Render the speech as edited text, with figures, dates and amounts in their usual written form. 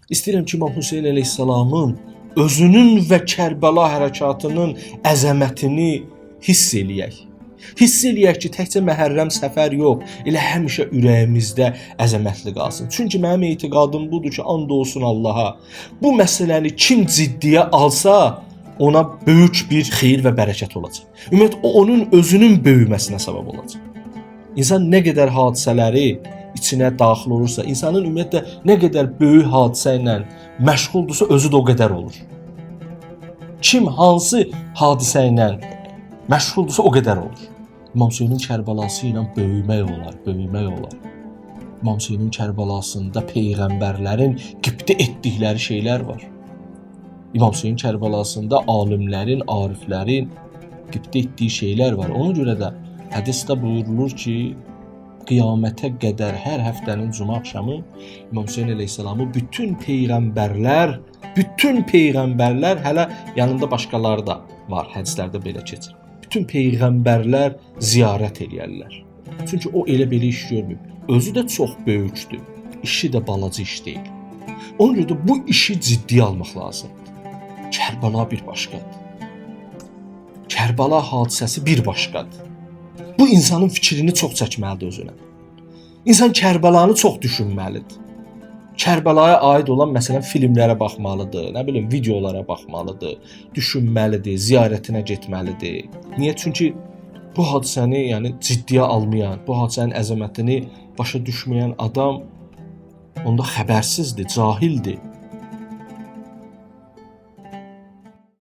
İstəyirəm ki, İmam Hüseyn əleyhissalamın özünün və Kərbəla hərəkatının əzəmətini hiss eləyək. Hiss eləyək ki, təkcə Məhərrəm səfər yox, elə həmişə ürəyimizdə əzəmətli qalsın. Çünki mənim etiqadım budur ki, and olsun Allaha, bu məsələni kim ciddiyə alsa, ona böyük bir xeyir və bərəkət olacaq. Ümumiyyətlə, o onun özünün böyüməsinə səbəb olacaq. İnsan nə qədər hadisələri içinə daxil olursa, insanın ümumiyyətlə nə qədər böyük hadisə ilə məşğuldursa, özü də o qədər olur. Kim hansı hadisə ilə məşğuldursa, o qədər olur. İmam Hüseynin Kərbalası ilə böyümək olar, böyümək olar. İmam Hüseynin Kərbalasında peyğəmbərlərin qibtə etdikləri şeylər var. İmam Hüseyn Kərbalasında alimlərin, ariflərin qibtə etdiyi şeylər var. Ona görə də hədisdə buyurulur ki, qiyamətə qədər hər həftənin cümə axşamı İmam Hüseyn əleyhissalamı bütün peyğəmbərlər hələ yanında başqaları da var, hədislərdə belə keçir. Bütün peyğəmbərlər ziyarət eləyərlər. Çünki o elə belə iş görmür. Özü də çox böyükdür. İşi də balaca iş deyil. Ona görə də bu işi ciddiyə almaq lazımdır. Kərbəla bir başqadır. Kərbəla hadisəsi bir başqadır. Bu insanın fikrini çox çəkməlidir özünə. İnsan Kərbəlanı çox düşünməlidir. Kərbəlaya aid olan məsələn filmlərə baxmalıdır, nə bilim videolara baxmalıdır, düşünməlidir, ziyarətinə getməlidir. Niyə? Çünki bu hadisəni, yəni ciddiyə almayan, bu hadisənin əzəmətini başa düşməyən adam onda xəbərsizdir, cahildir.